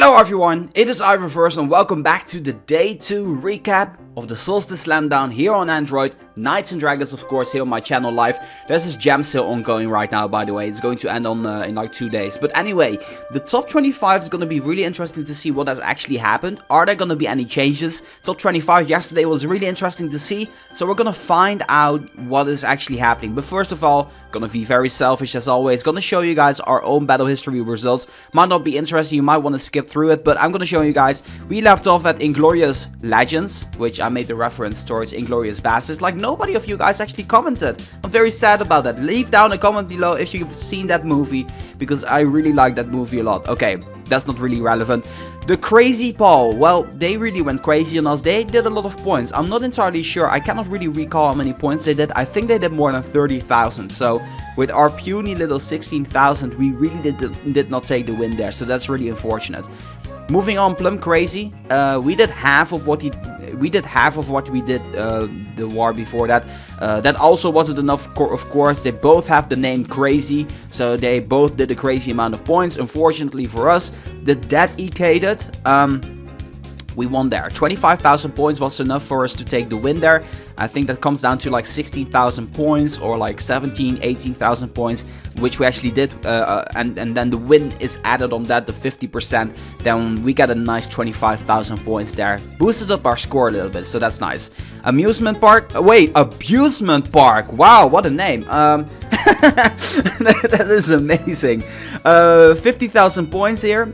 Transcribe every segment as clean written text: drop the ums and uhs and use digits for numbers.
Hello everyone, it is Iververse and welcome back to the Day 2 recap of the Solstice Slamdown here on Android. Knights and Dragons, of course, here on my channel live. There's this jam sale ongoing right now, by the way. It's going to end on in like 2 days. But anyway, the top 25 is going to be really interesting to see what has actually happened. Are there going to be any changes? Top 25 yesterday was really interesting to see. So we're going to find out what is actually happening. But first of all, going to be very selfish as always. Going to show you guys our own battle history results. Might not be interesting, you might want to skip through it. But I'm going to show you guys. We left off at Inglorious Legends, which I made the reference towards Inglorious Bastards. Like, nobody of you guys actually commented. I'm very sad about that. Leave down a comment below if you've seen that movie, because I really like that movie a lot. Okay, that's not really relevant. The Crazy Paul, well, they really went crazy on us. They did a lot of points. I'm not entirely sure. I cannot really recall how many points they did. I think they did more than 30,000. So with our puny little 16,000, we really did not take the win there. So that's really unfortunate. Moving on, Plum Crazy. We did half of what we did the war before that. That also wasn't enough, of course. They both have the name Crazy, so they both did a crazy amount of points. Unfortunately for us, the Dead EK'd. We won there. 25,000 points was enough for us to take the win there. I think that comes down to like 16,000 points or like 18,000 points, which we actually did. And then the win is added on that, the 50%. Then we got a nice 25,000 points there. Boosted up our score a little bit, so that's nice. Amusement Park. Wait, Abusement Park. Wow, what a name. That is amazing. 50,000 points here.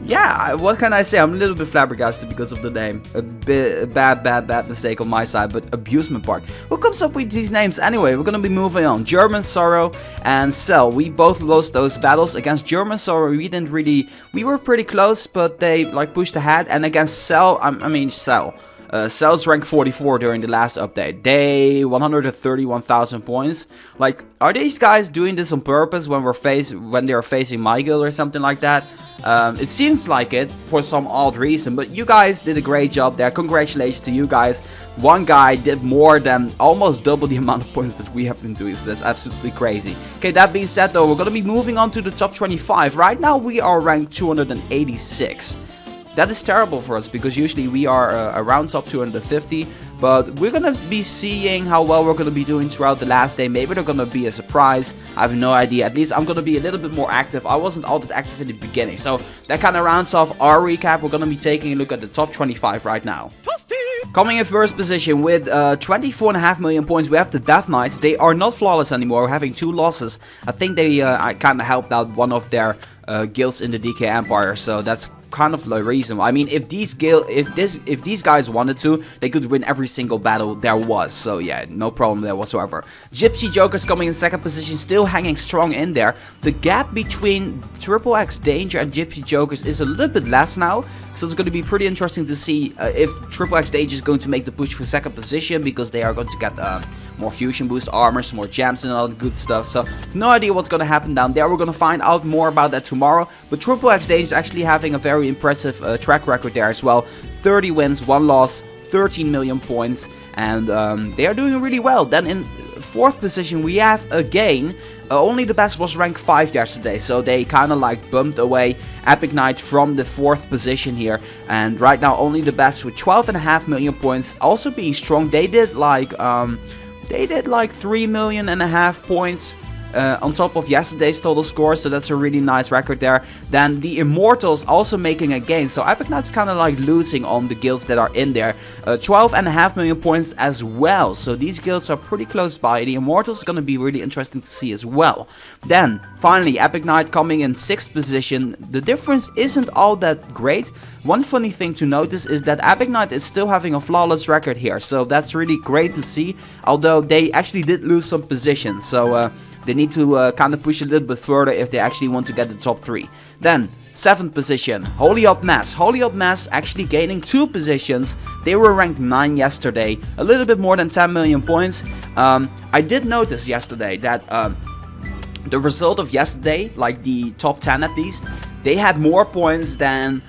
Yeah, what can I say? I'm a little bit flabbergasted because of the name. A bad mistake on my side, but Abusement Park. Who comes up with these names anyway? We're gonna be moving on. German Sorrow and Cell. We both lost those battles. Against German Sorrow, we were pretty close, but they like pushed ahead. And against Cell, Cell. Cell's rank 44 during the last update. They 131,000 points. Like, are these guys doing this on purpose when they are facing my guild or something like that? It seems like it for some odd reason, but you guys did a great job there. Congratulations to you guys. One guy did more than almost double the amount of points that we have been doing, so that's absolutely crazy. Okay, that being said though, we're gonna be moving on to the top 25. Right now we are ranked 286. That is terrible for us, because usually we are around top 250, but we're going to be seeing how well we're going to be doing throughout the last day. Maybe they're going to be a surprise. I have no idea. At least I'm going to be a little bit more active. I wasn't all that active in the beginning. So that kind of rounds off our recap. We're going to be taking a look at the top 25 right now. Coming in first position with 24.5 million points, we have the Death Knights. They are not flawless anymore. We're having 2 losses. I think they kind of helped out one of their guilds in the DK Empire, so that's kind of the reason. I mean, if these guys wanted to, they could win every single battle there was. So yeah, no problem there whatsoever. Gypsy Joker's coming in second position, still hanging strong in there. The gap between XXX Danger and Gypsy Jokers is a little bit less now, so it's going to be pretty interesting to see if XXX Danger is going to make the push for second position, because they are going to get more fusion boost armors, more gems and all the good stuff. So no idea what's going to happen down there. We're going to find out more about that tomorrow. But XXX Danger is actually having a very impressive track record there as well. 30 wins, 1 loss, 13 million points, and they are doing really well. Then in fourth position we have again, only the best was rank 5 yesterday, so they kind of like bumped away Epic Knight from the 4th position here, and right now only the best with 12.5 million points, also being strong. They did like 3.5 million points on top of yesterday's total score, so that's a really nice record there. Then the Immortals also making a gain, so Epic Knight's kind of like losing on the guilds that are in there. 12.5 million points as well, so these guilds are pretty close by. The Immortals is going to be really interesting to see as well. Then finally Epic Knight coming in 6th position. The difference isn't all that great. One funny thing to notice is that Epic Knight is still having a flawless record here, so that's really great to see, although they actually did lose some positions, so they need to kind of push a little bit further if they actually want to get the top 3. Then 7th position, Holy Odd Mass. Holy Odd Mass actually gaining 2 positions. They were ranked 9 yesterday, a little bit more than 10 million points. I did notice yesterday that the result of yesterday, like the top 10 at least, they had more points than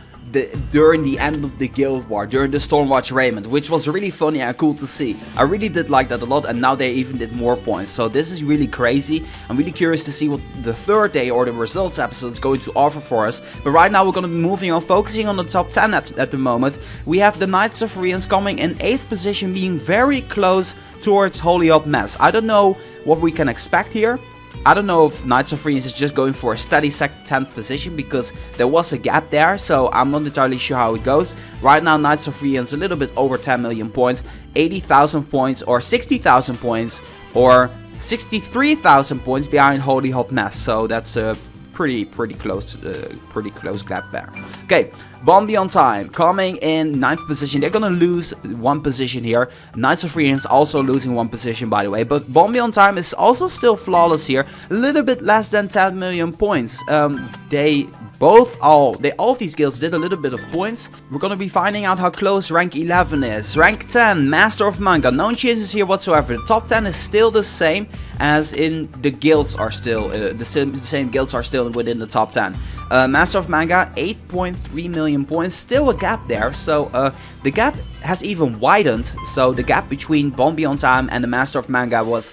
during the end of the Guild War, during the Stormwatch Raymond, which was really funny and cool to see. I really did like that a lot, and now they even did more points. So this is really crazy. I'm really curious to see what the third day or the results episode is going to offer for us. But right now we're going to be moving on, focusing on the top 10 at the moment. We have the Knights of Furyans coming in 8th position, being very close towards Holy Up Mess. I don't know what we can expect here. I don't know if Knights of Furyans is just going for a steady 10th position, because there was a gap there, so I'm not entirely sure how it goes. Right now Knights of Furyans a little bit over 10 million points, 80,000 points or 60,000 points or 63,000 points behind Holy Hot Mess, so that's a pretty close gap there. Okay, BondBeyondTime coming in 9th position. They're gonna lose 1 position here. Knights of Furyans also losing 1 position, by the way. But BondBeyondTime is also still flawless here. A little bit less than 10 million points. All of these guilds did a little bit of points. We're gonna be finding out how close rank 11 is. Rank 10, Master of Manga. No changes here whatsoever. The top 10 is still the same, as in the guilds are still the same guilds are still within the top 10. Master of Manga, 8.3 million points. Still a gap there. So the gap has even widened. So the gap between BondBeyondTime and the Master of Manga was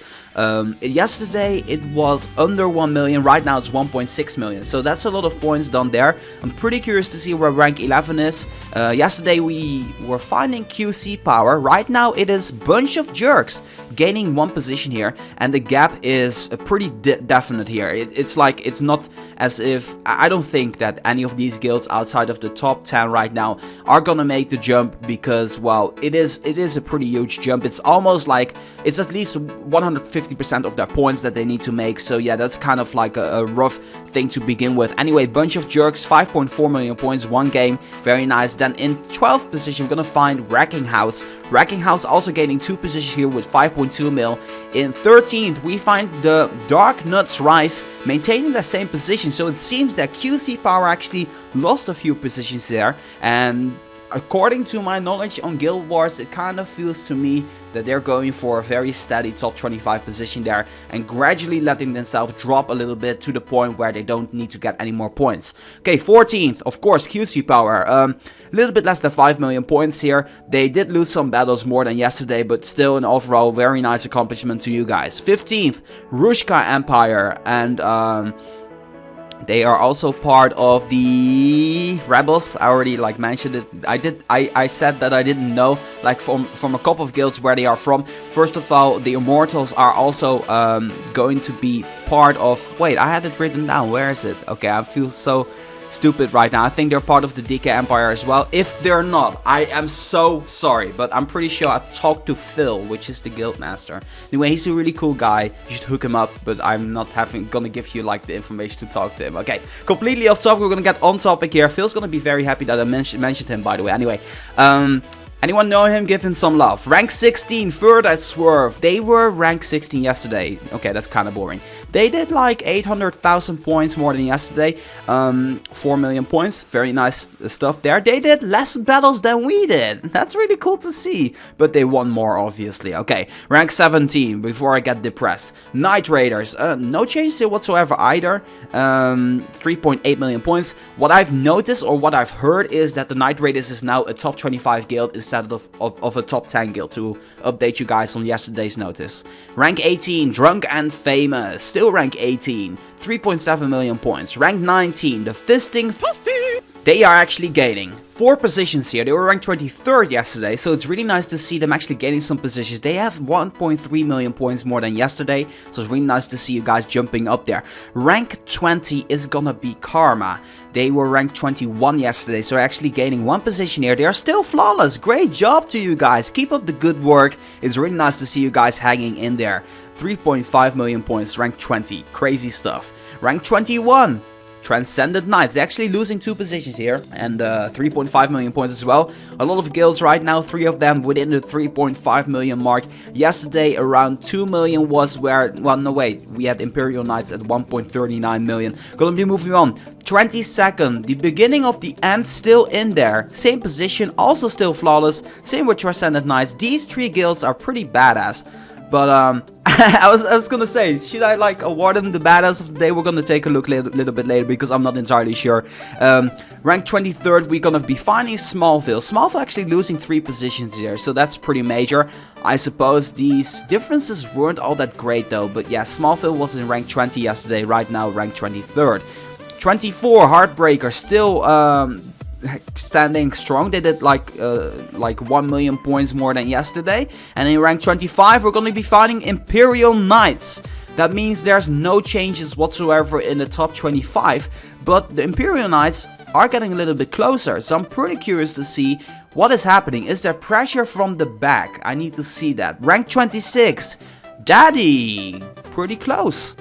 yesterday it was under 1 million. Right now it's 1.6 million. So that's a lot of points done there. I'm pretty curious to see where rank 11 is. Yesterday we were finding QC power. Right now it is Bunch of Jerks gaining 1 position here, and the gap is pretty definite here. It's like, it's not as if, I don't think that any of these guilds outside of the top 10 right now are gonna make the jump, because, well, it is a pretty huge jump. It's almost like it's at least 150% of their points that they need to make. So yeah, that's kind of like a rough thing to begin with. Anyway, Bunch of Jerks, 5.4 million points, 1 game, very nice. Then in 12th position we're gonna find Wrecking House. Wrecking House also gaining 2 positions here with 5.2 mil. In 13th we find the Dark Nutz Rise maintaining the same position. So it seems that QC Power actually lost a few positions there, and according to my knowledge on Guild Wars, it kind of feels to me that they're going for a very steady top 25 position there, and gradually letting themselves drop a little bit to the point where they don't need to get any more points. Okay, 14th, of course, QC Power. A little bit less than 5 million points here. They did lose some battles more than yesterday, but still an overall very nice accomplishment to you guys. 15th, Rushka Empire, and they are also part of the Rebels. I already mentioned it. I said that I didn't know from a couple of guilds where they are from. First of all, the Immortals are also going to be part of. Wait, I had it written down. Where is it? Okay, I feel so stupid right now. I think they're part of the DK Empire as well. If they're not, I am so sorry, but I'm pretty sure I talked to Phil, which is the guild master. Anyway, he's a really cool guy. You should hook him up, but I'm not gonna give you the information to talk to him. Okay, completely off topic. We're gonna get on topic here. Phil's gonna be very happy that I mentioned him, by the way. Anyway, anyone know him? Give him some love. Rank 16, Ferda, Swerve. They were rank 16 yesterday. Okay, that's kind of boring. They did 800,000 points more than yesterday. 4 million points. Very nice stuff there. They did less battles than we did. That's really cool to see. But they won more, obviously. Okay, rank 17, before I get depressed. Night Raiders. No changes here whatsoever either. 3.8 million points. What I've noticed, or what I've heard, is that the Night Raiders is now a top 25 guild instead of a top 10 guild, to update you guys on yesterday's notice. Rank 18, Drunk and Famous. Still rank 18, 3.7 million points. Rank 19, the Fisting. They are actually gaining 4 positions here. They were ranked 23rd yesterday, so it's really nice to see them actually gaining some positions. They have 1.3 million points more than yesterday, so it's really nice to see you guys jumping up there. Rank 20 is gonna be Kharma. They were ranked 21 yesterday, so actually gaining 1 position here. They are still flawless. Great job to you guys. Keep up the good work. It's really nice to see you guys hanging in there. 3.5 million points, rank 20. Crazy stuff. Rank 21. Transcendent Knights. They're actually losing 2 positions here, and 3.5 million points as well. A lot of guilds right now, 3 of them within the 3.5 million mark. Yesterday around 2 million was where, well, no wait, we had Imperial Knights at 1.39 million. Gonna be moving on. 22nd, the beginning of the end, still in there. Same position, also still flawless. Same with Transcendent Knights. These 3 guilds are pretty badass. But I was gonna say, should I like award him the badass of the day? We're gonna take a look little bit later because I'm not entirely sure. Ranked 23rd, we're gonna be finding Smallville. Smallville actually losing 3 positions here, so that's pretty major. I suppose these differences weren't all that great though, but yeah, Smallville was in rank 20 yesterday, right now ranked 23rd. 24, Heartbreaker, still standing strong. They did like 1 million points more than yesterday. And in rank 25 we're going to be fighting Imperial Knights. That means there's no changes whatsoever in the top 25, but the Imperial Knights are getting a little bit closer, so I'm pretty curious to see what is happening. Is there pressure from the back? I need to see that. Rank 26, Daddy, pretty close.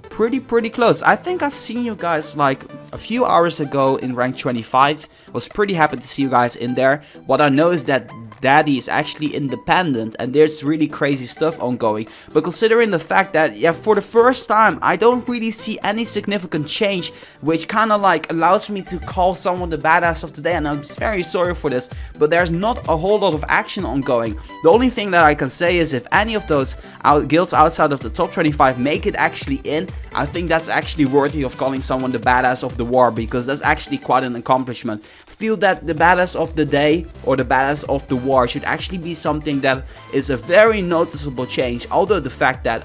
Pretty close. I think I've seen you guys like a few hours ago in rank 25. Was pretty happy to see you guys in there. What I know is that Daddy is actually independent and there's really crazy stuff ongoing. But considering the fact that, yeah, for the first time I don't really see any significant change, which kind of like allows me to call someone the badass of the day, and I'm very sorry for this, but there's not a whole lot of action ongoing. The only thing that I can say is if any of those guilds outside of the top 25 make it actually in, I think that's actually worthy of calling someone the badass of the war, because that's actually quite an accomplishment. Feel that the badass of the day or the badass of the war should actually be something that is a very noticeable change, although the fact that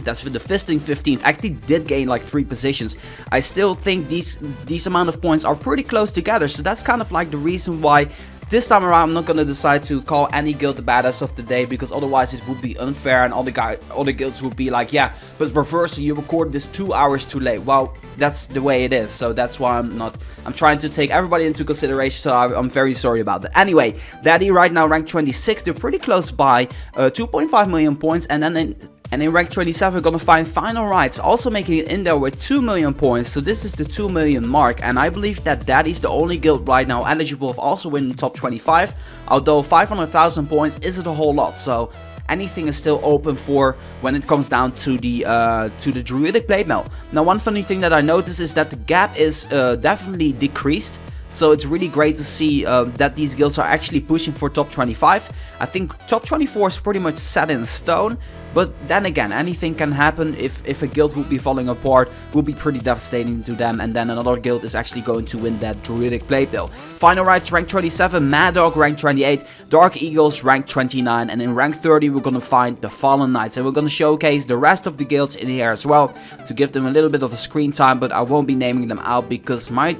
that's for the Fisting 15th actually did gain like 3 positions. I still think these amount of points are pretty close together, so that's kind of like the reason why this time around I'm not gonna decide to call any guild the badass of the day, because otherwise it would be unfair and all the guilds would be like, yeah, but Reverso, you recorded this 2 hours too late. Well, that's the way it is, so that's why I'm trying to take everybody into consideration, so I'm very sorry about that. Anyway, Daddy right now ranked 26, they're pretty close by, 2.5 million points, and then in rank 27 we're gonna find Final Rights, also making it in there with 2 million points, so this is the 2 million mark, and I believe that Daddy's the only guild right now eligible of also winning the top 25, although 500,000 points isn't a whole lot, so anything is still open for when it comes down to the Druidic Blade Mail. Now, one funny thing that I noticed is that the gap is definitely decreased. So it's really great to see that these guilds are actually pushing for top 25. I think top 24 is pretty much set in stone. But then again, anything can happen. If a guild would be falling apart, will be pretty devastating to them. And then another guild is actually going to win that Druidic Blade Bill. Final Rights rank 27, Mad Dog rank 28, Dark Eagles rank 29. And in rank 30 we're going to find the Fallen Knights. And we're going to showcase the rest of the guilds in here as well, to give them a little bit of a screen time. But I won't be naming them out because my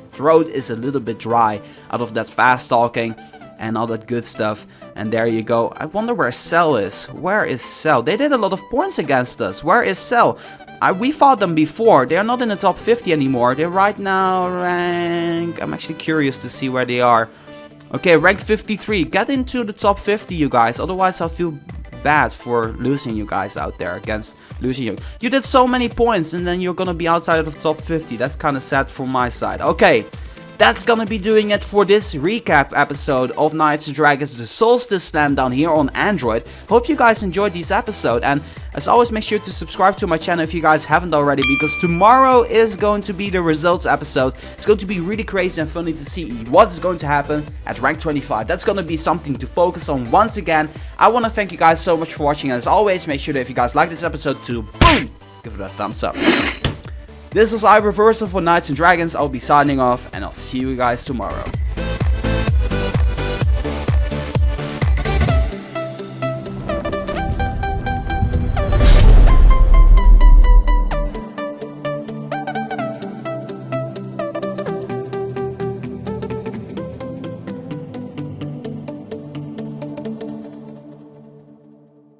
throat is a little bit dry out of that fast talking and all that good stuff. And there you go. I wonder where Cell is. Where is Cell? They did a lot of points against us. Where is Cell? We fought them before. They're not in the top 50 anymore. They're right now rank... I'm actually curious to see where they are. Okay, rank 53. Get into the top 50, you guys. Otherwise, I'll feel bad for losing you guys out there against losing you. You did so many points and then you're gonna be outside of the top 50. That's kind of sad from my side. Okay. That's gonna be doing it for this recap episode of Knights and Dragons the Solstice Slamdown here on Android. Hope you guys enjoyed this episode, and as always, make sure to subscribe to my channel if you guys haven't already, because tomorrow is going to be the results episode. It's going to be really crazy and funny to see what is going to happen at rank 25. That's gonna be something to focus on once again. I want to thank you guys so much for watching, and as always, make sure that if you guys like this episode to boom, give it a thumbs up. This was Reverso for Knights and Dragons. I'll be signing off, and I'll see you guys tomorrow.